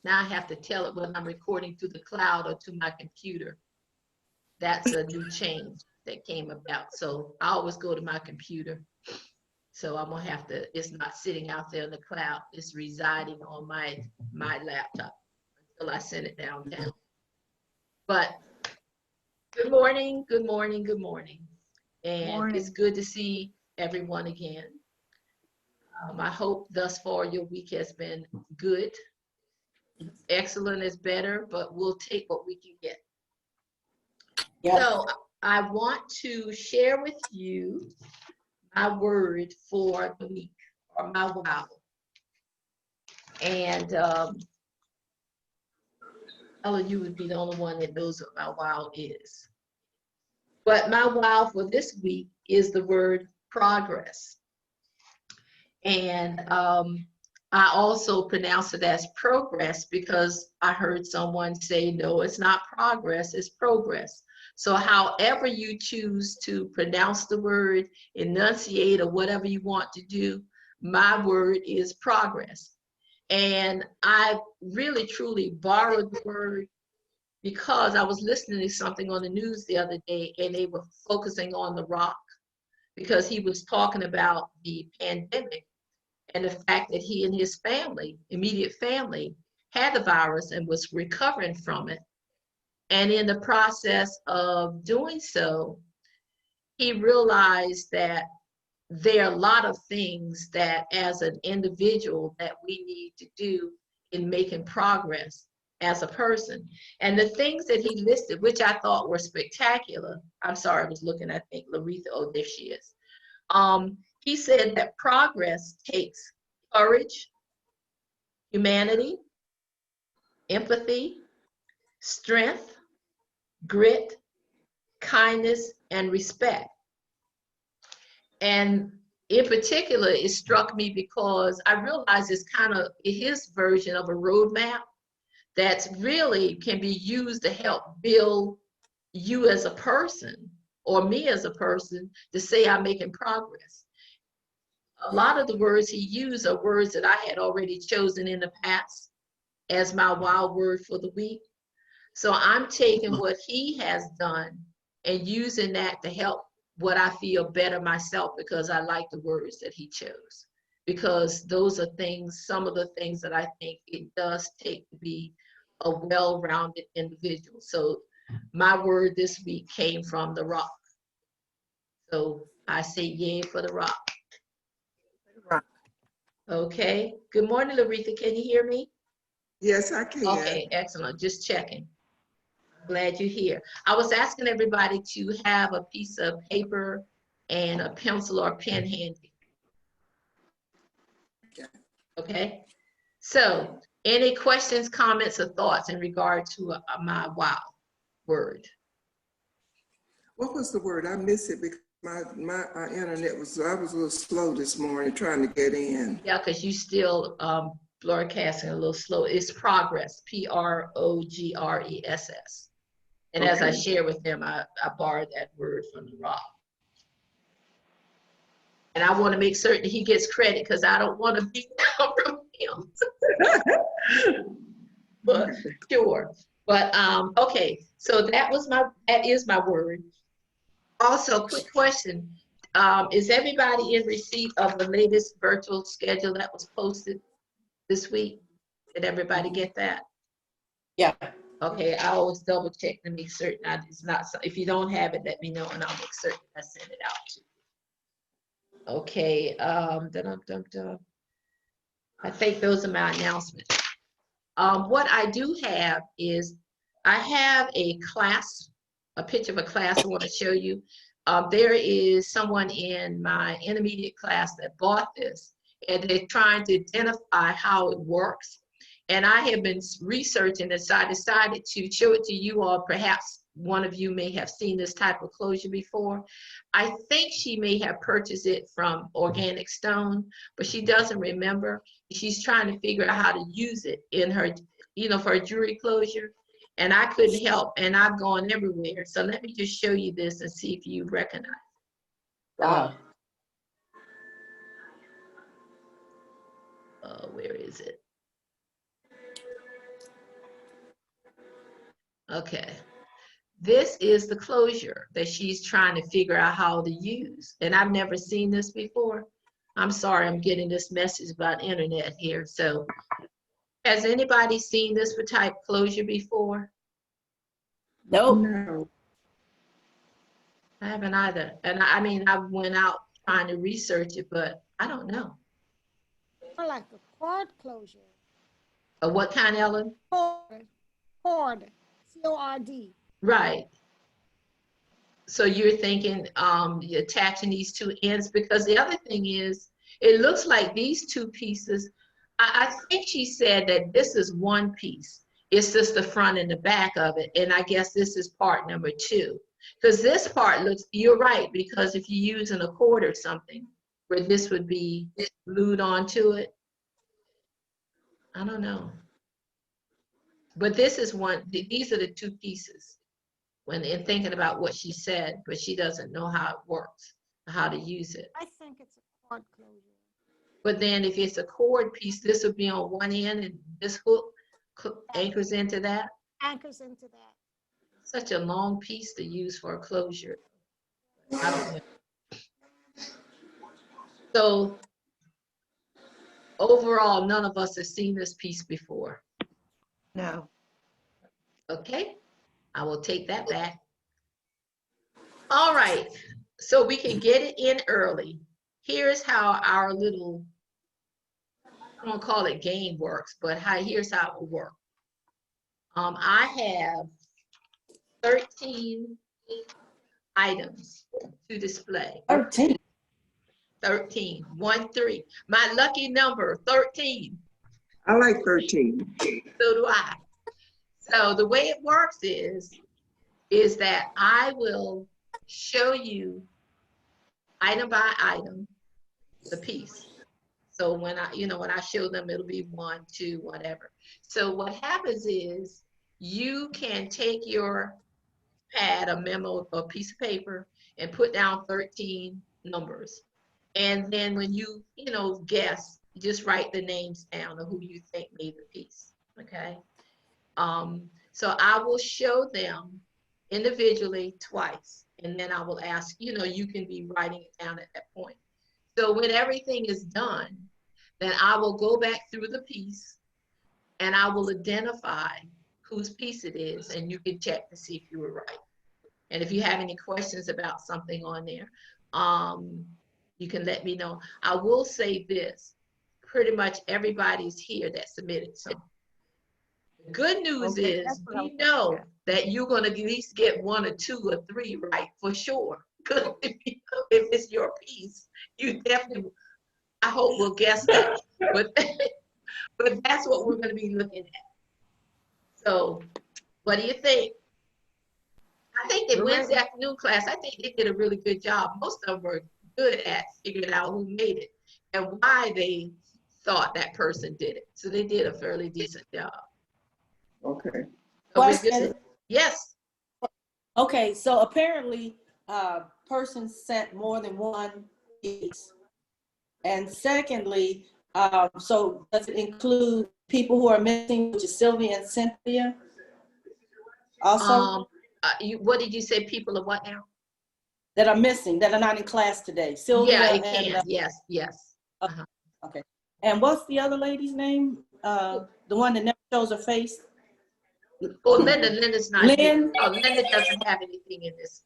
Now I have to tell it when I'm recording through the cloud or to my computer. That's a new change that came about. So I always go to my computer. So I'm gonna have to, it's not sitting out there in the cloud, it's residing on my laptop until I send it downtown. But good morning, good morning, good morning. And it's good to see everyone again. I hope thus far your week has been good. Excellent is better, but we'll take what we can get. Yep. So I want to share with you my word for the week, or my wow. And Ellen, you would be the only one that knows what my wow is. But my wow for this week is the word progress. And I also pronounce it as progress because I heard someone say, no, it's not progress, it's progress. So however you choose to pronounce the word, enunciate, or whatever you want to do, my word is progress. And I really, truly borrowed the word because I was listening to something on the news the other day, and they were focusing on The Rock because he was talking about the pandemic and the fact that he and his family, immediate family, had the virus and was recovering from it. And in the process of doing so, he realized that there are a lot of things that as an individual that we need to do in making progress as a person. And the things that he listed, which I thought were spectacular. I'm sorry, I was looking, I think Laretha, oh, there she is. He said that progress takes courage, humanity, empathy, strength, grit, kindness, and respect. And in particular, it struck me because I realized it's kind of his version of a roadmap that's really can be used to help build you as a person or me as a person to say I'm making progress. A lot of the words he used are words that I had already chosen in the past as my wild word for the week. So I'm taking what he has done and using that to help what I feel better myself, because I like the words that he chose. Because those are things, some of the things that I think it does take to be a well-rounded individual. So my word this week came from The Rock. So I say yay for The Rock. Okay. Good morning, Laretha. Can you hear me? Yes, I can. Okay, excellent. Just checking. Glad you're here. I was asking everybody to have a piece of paper and a pencil or pen handy. Okay. So, any questions, comments, or thoughts in regard to my wow word? What was the word? I missed it because my internet was, I was a little slow this morning trying to get in. Yeah, because you still broadcasting a little slow. It's progress, Progress. And okay. As I share with them, I borrowed that word from The Rock. And I want to make certain he gets credit because I don't want to beat down from him. But sure. But okay, so that is my word. Also, quick question. Is everybody in receipt of the latest virtual schedule that was posted this week? Did everybody get that? Yeah. Okay, I always double check to make certain it's not, if you don't have it, let me know and I'll make certain I send it out to you. Okay, I think those are my announcements. What I do have is, I have a class, a picture of a class I want to show you. There is someone in my intermediate class that bought this, and they're trying to identify how it works. And I have been researching this, so I decided to show it to you all. Perhaps one of you may have seen this type of closure before. I think she may have purchased it from Organic Stone, but she doesn't remember. She's trying to figure out how to use it in her, for a jewelry closure. And I couldn't help, and I've gone everywhere. So let me just show you this and see if you recognize it. Wow. Where is it? Okay. This is the closure that she's trying to figure out how to use. And I've never seen this before. I'm sorry, I'm getting this message about internet here. So has anybody seen this type closure before? Nope. No. I haven't either. And I mean, I went out trying to research it, but I don't know. More like a cord closure. What kind, Ellen? Cord, C-O-R-D. Right. So you're thinking you're attaching these two ends, because the other thing is, it looks like these two pieces, I think she said that this is one piece. It's just the front and the back of it. And I guess this is part number 2. Because this part looks, you're right, because if you're using a cord or something, where this would be glued onto it. I don't know. But this is one, these are the 2 pieces. When in thinking about what she said, but she doesn't know how it works, how to use it. I think it's a cord closure. But then if it's a cord piece, this would be on one end and this hook anchors into that. Anchors into that. Such a long piece to use for a closure. I don't know. So overall, none of us have seen this piece before. No. Okay, I will take that back. All right, so we can get it in early. Here's how our little, I don't call it game works, but here's how it will work. I have 13 items to display. 13. 13, 1, 3. My lucky number, 13. I like 13. So do I. So the way it works is that I will show you item by item the piece. So when I show them, it'll be 1, 2, whatever. So what happens is you can take your pad, a memo, a piece of paper, and put down 13 numbers. And then when you guess, you just write the names down of who you think made the piece, okay? So I will show them individually twice, and then I will ask, you can be writing it down at that point. So when everything is done, then I will go back through the piece and I will identify whose piece it is, and you can check to see if you were right. And if you have any questions about something on there, you can let me know. I will say this, pretty much everybody's here that submitted some. The good news is we know that you're going to at least get 1 or 2 or 3 right for sure. Because if it's your piece, you definitely, I hope, will guess that. But that's what we're going to be looking at. So what do you think? I think that Wednesday afternoon class, I think they did a really good job. Most of them were good at figuring out who made it and why they thought that person did it. So they did a fairly decent job. Okay. Question. Yes. Okay, so apparently, person sent more than one piece. And secondly, so does it include people who are missing, which is Sylvia and Cynthia? Also, What did you say? People are what now? that are missing, that are not in class today. Sylvia. Yeah, it can. Yes. Uh-huh. Okay. And what's the other lady's name? The one that never shows her face? Oh, Linda's not Lynn? here. Oh, Linda doesn't have anything in this.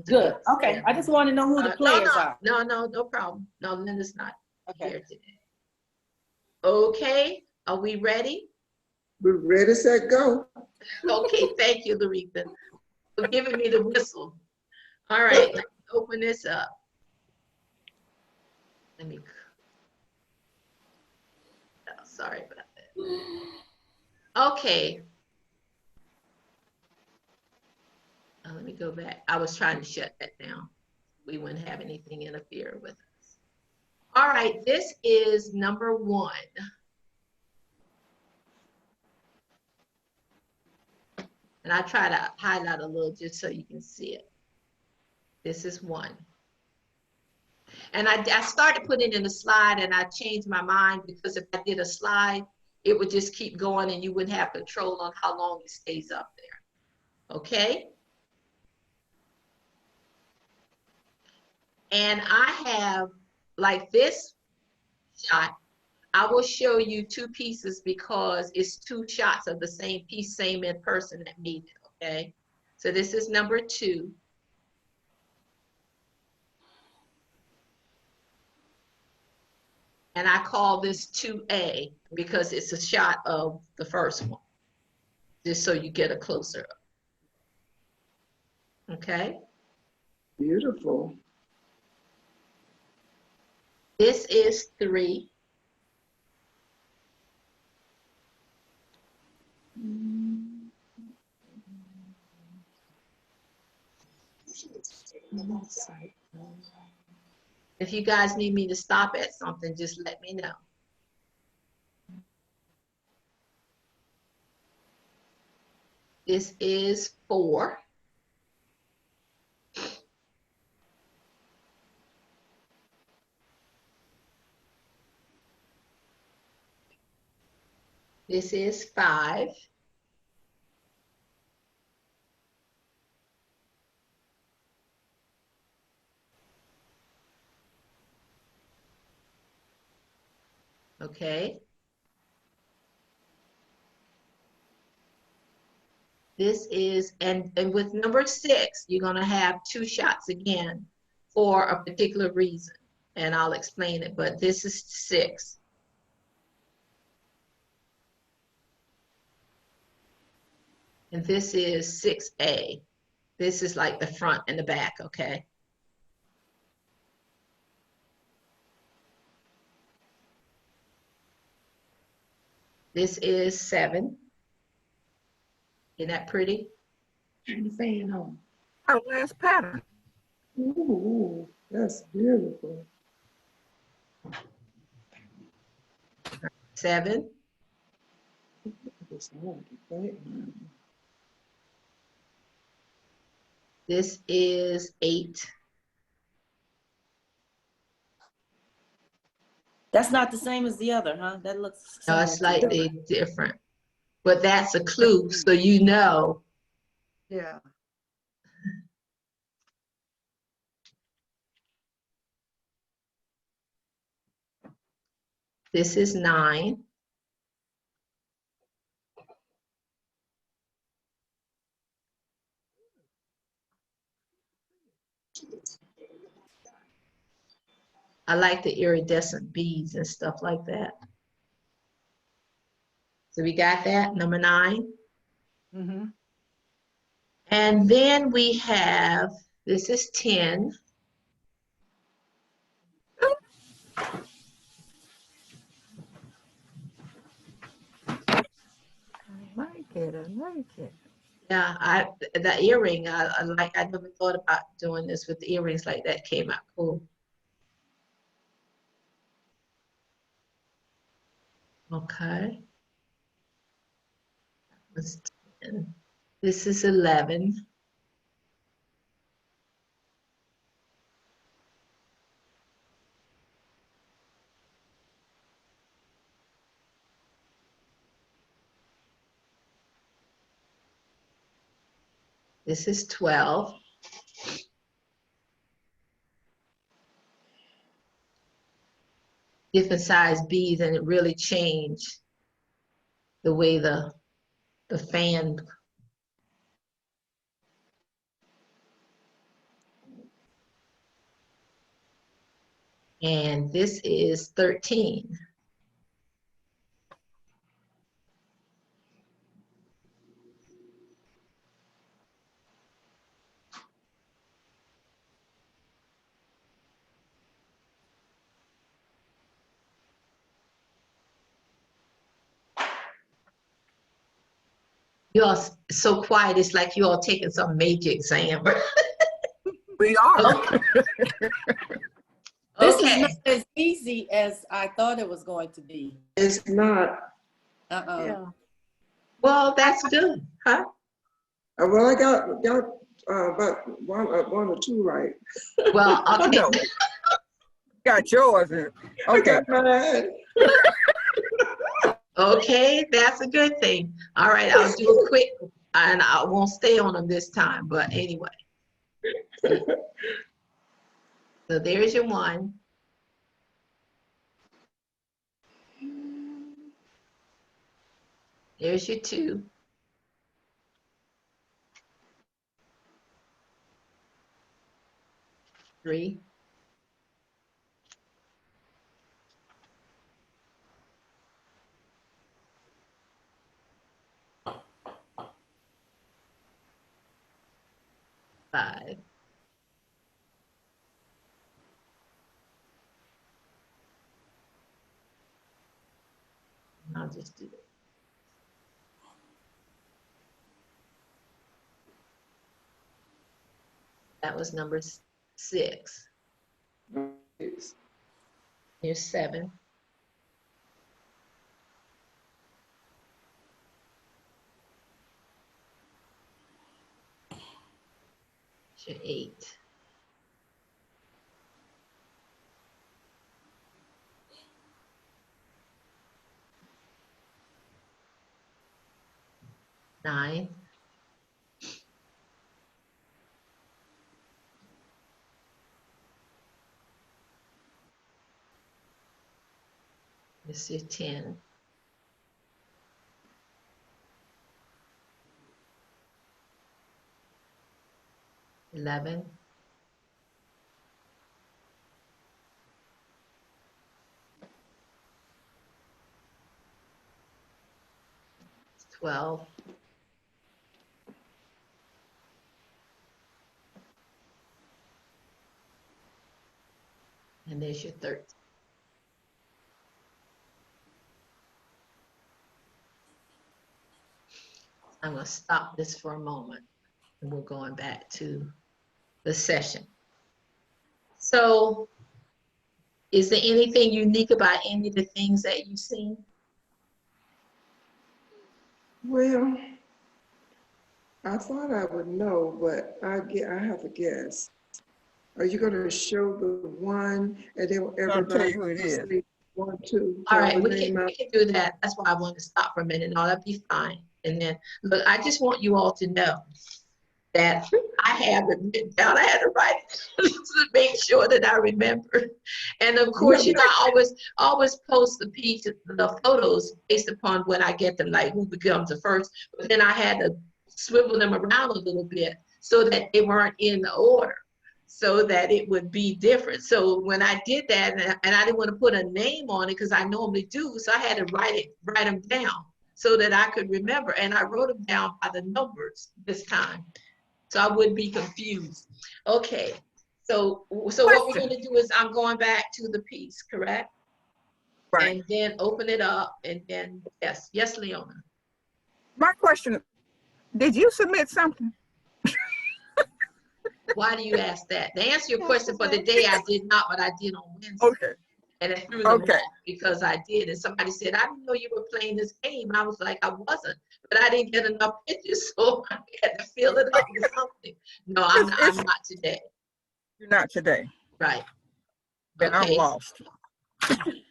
Good. Okay. I just want to know who the players are. No problem. No, Linda's not Okay. here today. Okay. Are we ready? We're ready, set, go. Okay. Thank you, Laretha, for giving me the whistle. All right. Let's open this up. Let me. Oh, sorry about that. Okay. Let me go back. I was trying to shut that down. We wouldn't have anything interfere with us. All right, this is number 1. And I try to highlight a little just so you can see it. This is 1. And I started putting in a slide and I changed my mind because if I did a slide, it would just keep going and you wouldn't have control on how long it stays up there. Okay? And I have, like this shot, I will show you two pieces because it's two shots of the same piece, same in person that made it, okay? So this is number 2. And I call this 2A because it's a shot of the first one, just so you get a closer up, okay? Beautiful. This is 3. If you guys need me to stop at something, just let me know. This is 4. This is 5. Okay. This is, and with number 6, you're gonna have 2 shots again for a particular reason. And I'll explain it, but this is 6. And this is 6A. This is like the front and the back, okay? This is 7. Isn't that pretty? Turn the fan on. Our last pattern. Ooh, that's beautiful. 7. It's hard to think. This is 8. That's not the same as the other, huh? That looks No, similar it's to the other. slightly different. But that's a clue, so you know. Yeah. This is 9. I like the iridescent beads and stuff like that. So we got that, number 9. Mm-hmm. And then we have, this is 10. I like it. I like it. Yeah, the earring, I like, I never thought about doing this with the earrings like that, came out cool. Okay. That's 10. This is 11. This is 12. Different size beads, and it really changed the way the fan. And this is 13. You all so quiet, it's like you all taking some major exam. We are. This is Okay. not as easy as I thought it was going to be. It's not. Yeah. Well, that's good, huh? Well, I got about one or two right. Well, Oh, okay. no. Got yours. In. I Okay. got mine. Okay, that's a good thing. All right, I'll do a quick And I won't stay on them this time, but anyway. So there's your 1. There's your 2. Three. 5. I'll just do it. That was number 6. Yes. Here's 7. Here's your 8. Nine. This is 10. 11. 12. 13. There's your 13. I'm going to stop this for a moment, and we're going back to the session. So, is there anything unique about any of the things that you've seen? Well, I thought I would know, but I have a guess. Are you going to show the 1 and then I'll tell everybody you who it is. say 1, 2? All right, call we the name out? can do that. That's why I wanted to stop for a minute. No, that'd be fine. And then, look, I just want you all to know that I have it written down. I had to write it to make sure that I remember. And of course, you know, I always post the photos based upon when I get them, like who becomes the first. But then I had to swivel them around a little bit so that they weren't in the order, so that it would be different. So when I did that, and I didn't want to put a name on it because I normally do, so I had to write them down so that I could remember. And I wrote them down by the numbers this time, so I wouldn't be confused. Okay, so what we're going to do is I'm going back to the piece, correct? Right. And then open it up, and then yes, Leona. My question, did you submit something? Why do you ask that? To answer your question for the day, I did not, but I did on Wednesday. Okay. And I threw them Okay. off because I did. And somebody said, I didn't know you were playing this game. And I was like, I wasn't, but I didn't get enough pictures, so I had to fill it up with something. No, I'm not today. You're not today. Right. Then I'm Okay. lost.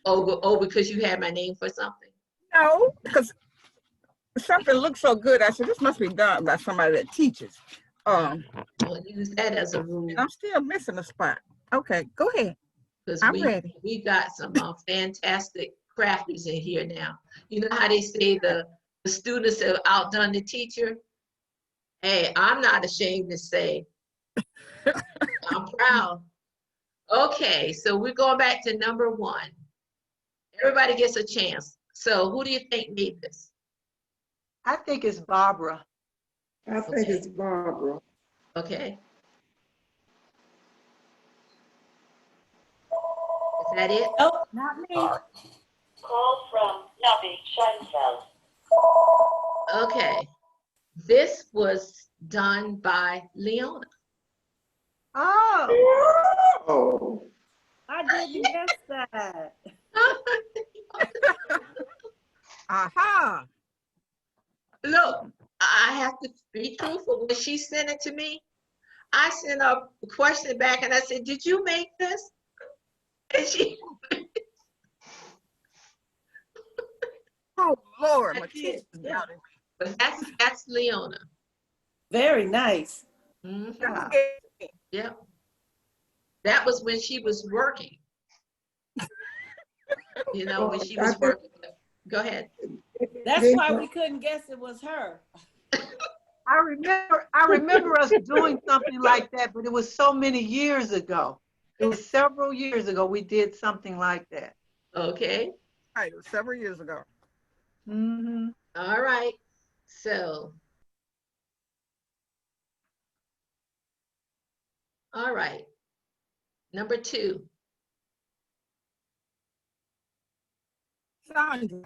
Oh, because you had my name for something? No, because something looks so good. I said, this must be done by somebody that teaches. I'll use that as a rule. And I'm still missing a spot. Okay, go ahead. Because I'm ready. we got some fantastic crafters in here now. You know how they say the students have outdone the teacher? Hey, I'm not ashamed to say, I'm proud. Okay, so we're going back to number 1. Everybody gets a chance. So who do you think made this? I think it's Barbara. I think it's Barbara. Okay. Is that it? Oh, not me. Call from Navi Scheinfeld. Okay. This was done by Leona. Oh, Oh, I didn't guess that. Aha. Look, I have to be truthful. When she sent it to me, I sent her a question back and I said, did you make this? And she, Oh, Lord. I My did, teacher's yeah. doubting me. But that's Leona. Very nice. Mhm. Yeah. Yep. That was when she was working. You know, when she I was think working. Go ahead. That's why we couldn't guess it was her. I remember us doing something like that, but it was so many years ago. It was several years ago we did something like that. Okay. Right, it was several years ago. Mm-hmm. All right. So, all right. Number 2. Sandra.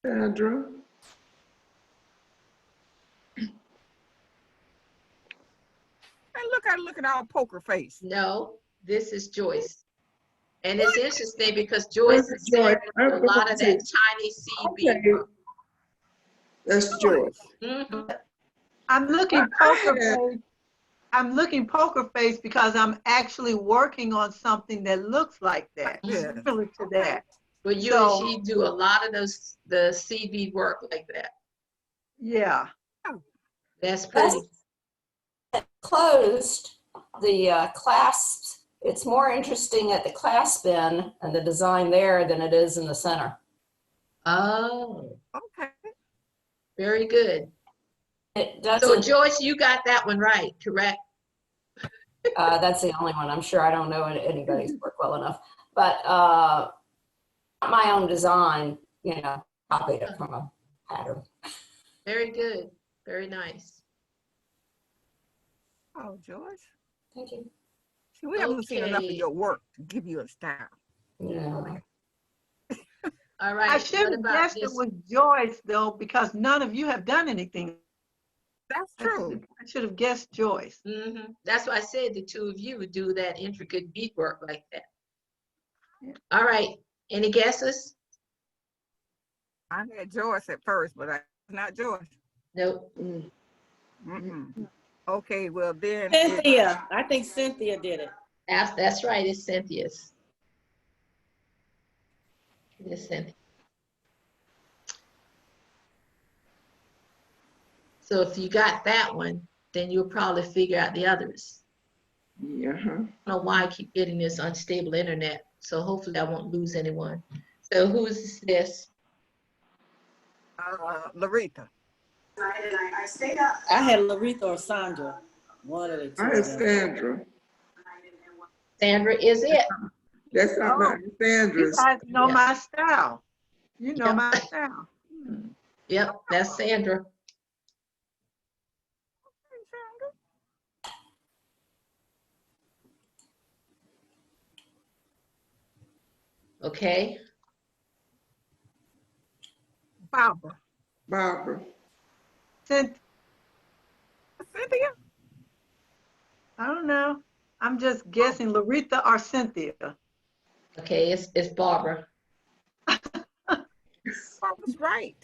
Sandra. And look at our poker face. No, this is Joyce. And it's interesting because Where's Joyce is Joy? saying a lot of that tiny CB Okay, work. that's Joyce. Mhm. I'm looking I poker had- face. I'm looking poker face because I'm actually working on something that looks like that, Yeah. similar to that. But you and So, she do a lot of the CB work like that. yeah. That's pretty. Closed, the clasps, it's more interesting at the clasp end and the design there than it is in the center. Oh, Okay. very good. It So doesn't, Joyce, you got that one right, correct? that's the only one. I'm sure I don't know anybody's work well enough, but my own design, you know, copied it from a pattern. Very good. Very nice. Oh, George. Thank you. See, we haven't seen enough of Okay. your work to give you a style. Yeah. All right. I should What have about guessed it this? was Joyce though, because none of you have done anything. That's true. I should have guessed Joyce. That's why I said the two of you would do that intricate beadwork like that. Yeah. All right. Any guesses? I had Joyce at first, but not Joyce. Nope. Mm-mm. Okay, well then. Cynthia. I think Cynthia did it. That's right. It's Cynthia's. It's Cynthia. So if you got that one, then you'll probably figure out the others. Yeah. I don't know why I keep getting this unstable internet. So hopefully I won't lose anyone. So who is this? Larita. I had Laretha or Sandra. One of the two. I had Sandra. Sandra is it? That's not my You Sandra's. guys know Yeah. my style. You know Yep. my style. Yep, that's Sandra. Okay. Barbara. Barbara. Cynthia. I don't know. I'm just guessing Laretha or Cynthia. Okay, it's Barbara. Barbara's right.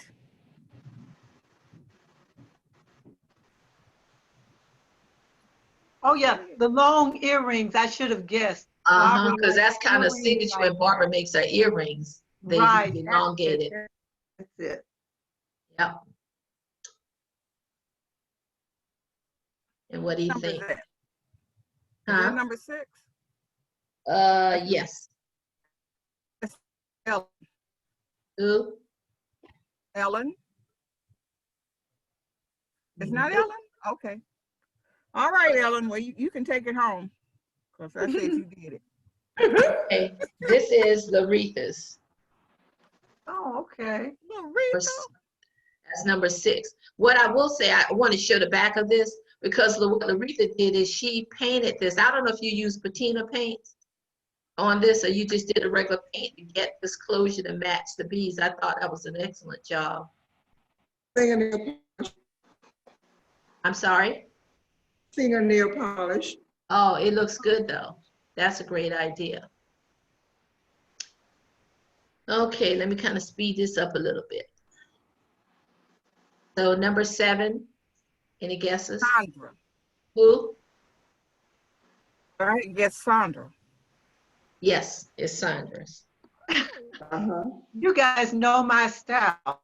Oh yeah, the long earrings. I should have guessed. Because that's kind of signature when Barbara makes her earrings. They Right. use elongated. That's it. Yep. And what do you Number think? is that? Is Huh? that number 6? Yes. Ellen. Who? Ellen. It's not Ellen? Okay. All right, Ellen. Well, you can take it home because I said you did it. Okay. This is Laretha's. Oh, okay. Larita. That's number 6. What I will say, I want to show the back of this because what Laretha did is she painted this. I don't know if you use patina paints on this or you just did a regular paint to get this closure to match the beads. I thought that was an excellent job. I'm sorry? Fingernail polish. Oh, it looks good though. That's a great idea. Okay, let me kind of speed this up a little bit. So number 7, any guesses? Sandra. Who? I guess Sandra. Yes, it's Sandra's. Uh-huh. You guys know my style.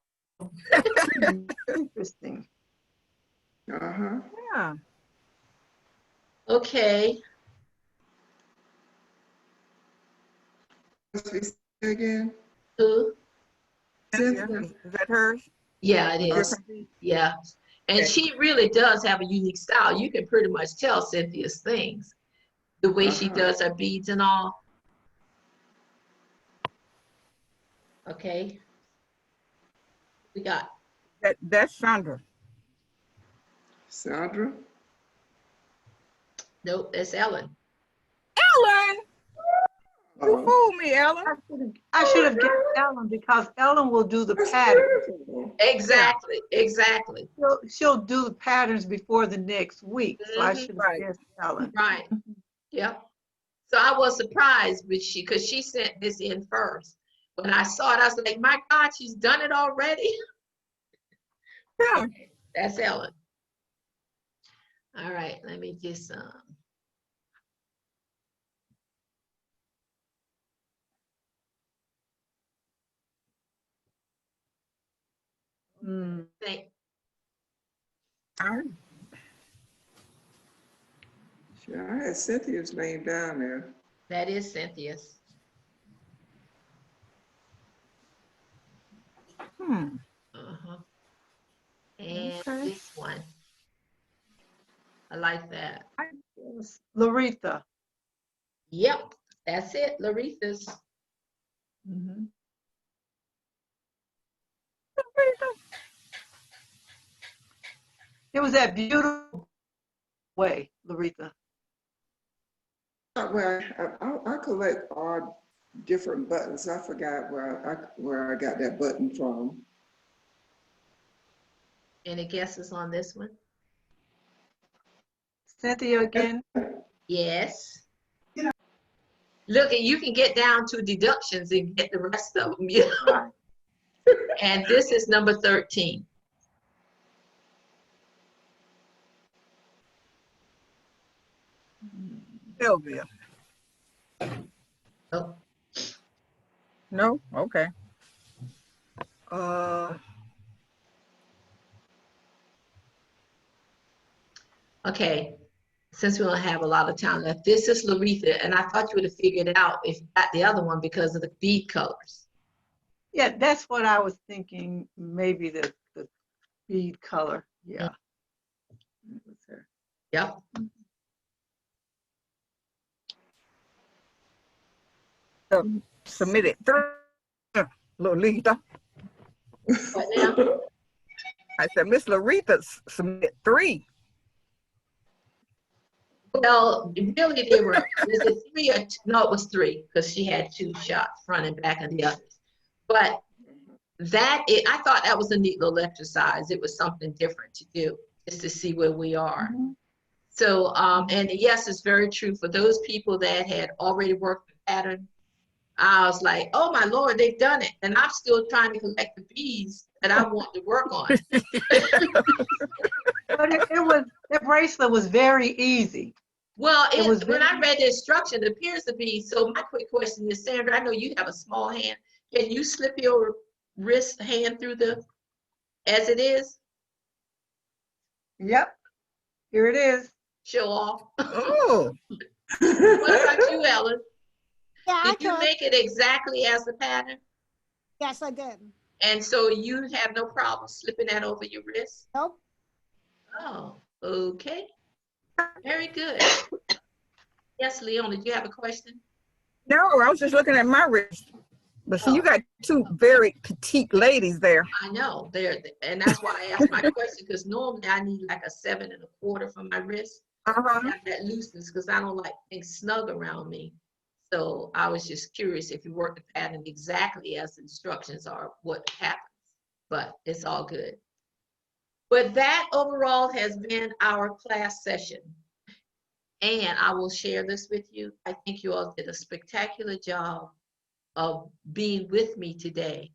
Interesting. Uh-huh. Yeah. Okay, Let's see again. who? Cynthia, Cynthia. is that hers? Yeah, it A is. different piece? Yeah. And Okay. she really does have a unique style. You can pretty much tell Cynthia's things, the way she Uh-huh. does her beads and all. Okay. We got, That's Chandra. Sandra. nope, that's Ellen. Ellen, you Oh. fooled me, Ellen. I should have given Ellen because Ellen will do the That's pattern. beautiful. Exactly, exactly. She'll do the patterns before the next week. So I Mhm. should have Right. guessed Ellen. Right. Yep. So I was surprised with she, because she sent this in first. When I saw it, I was like, my God, she's done it already. Yeah. Okay, that's Ellen. All right, let me just Mm. think. All right. Sure, I had Cynthia's name down there. That is Cynthia's. Uh-huh. And Okay. this one, I like that. Yes. Laretha. Yep, that's it, Laretha's. Mhm. It was that beautiful way, Laretha. Well, I collect all different buttons. I forgot where I got that button from. Any guesses on this one? Cynthia again. Yes. Look, and you can get down to deductions and get the rest of them. You know? And this is number 13. Sylvia. Oh, No? Okay. Uh, okay. Since we don't have a lot of time left, this is Laretha, and I thought you would have figured it out if you got the other one because of the bead colors. Yeah, that's what I was thinking. Maybe the bead color. Yeah. It was her. Yep. submitted 3. Lolita. What now? I said, Miss Lolita submitted 3. Well, really, they were, was it 3 or 2? No, it was 3 because she had 2 shots, front and back of the others. But I thought that was a neat little exercise. It was something different to do just to see where we are. Mhm. So, and yes, it's very true for those people that had already worked the pattern. I was like, oh my Lord, they've done it. And I'm still trying to collect the beads that I want to work on. But the bracelet was very easy. Well, It was when I very- read the instruction, it appears to be, so my quick question is, Sandra, I know you have a small hand. Can you slip your hand through as it is? Yep. Here it is. Show off. Oh, What about you, Ellen? Yeah, I Did you could. make it exactly as the pattern? Yes, I did. And so you have no problem slipping that over your wrist? Nope. Oh, okay. Very good. Yes, Leon, did you have a question? no, I was just looking at my wrist. But see, you got 2 very petite ladies there. I know, and that's why I asked my question, because normally I need like a 7 1/4 for my wrist. Uh-huh. Have that looseness, because I don't like things snug around me. So I was just curious if you work the pattern exactly as the instructions are, what happens. But it's all good. But that overall has been our class session. And I will share this with you. I think you all did a spectacular job of being with me today,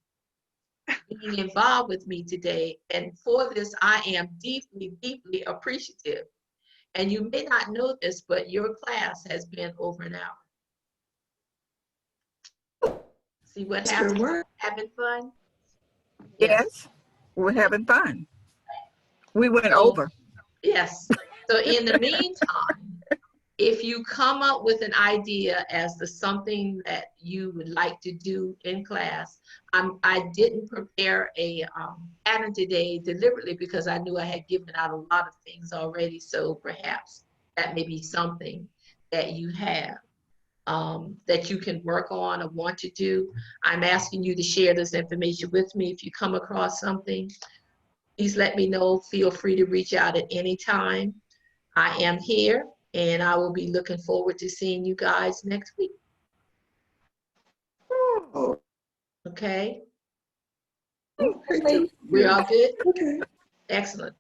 being involved with me today. And for this, I am deeply, deeply appreciative. And you may not know this, but your class has been over an hour. See what It's been happens? what? Having fun? Yes. We're having fun. We went So, over. yes. So in the meantime, if you come up with an idea as to something that you would like to do in class, I didn't prepare a pattern today deliberately because I knew I had given out a lot of things already. So perhaps that may be something that you have that you can work on or want to do. I'm asking you to share this information with me. If you come across something, please let me know. Feel free to reach out at any time. I am here, and I will be looking forward to seeing you guys next week. Oh, Okay? okay. We're all good? Okay. Excellent.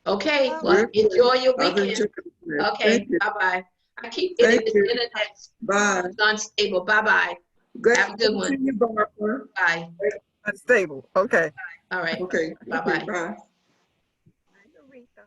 Okay, Um, well, We're enjoy your I've weekend. enjoyed it. Okay, Thank you. bye-bye. I keep getting Thank this you. internet Bye. unstable. Bye-bye. Glad Have a good to one. see you, Barbara. Bye. Unstable. Okay. All right. Okay. Bye-bye. Okay, bye. Hi, Aretha.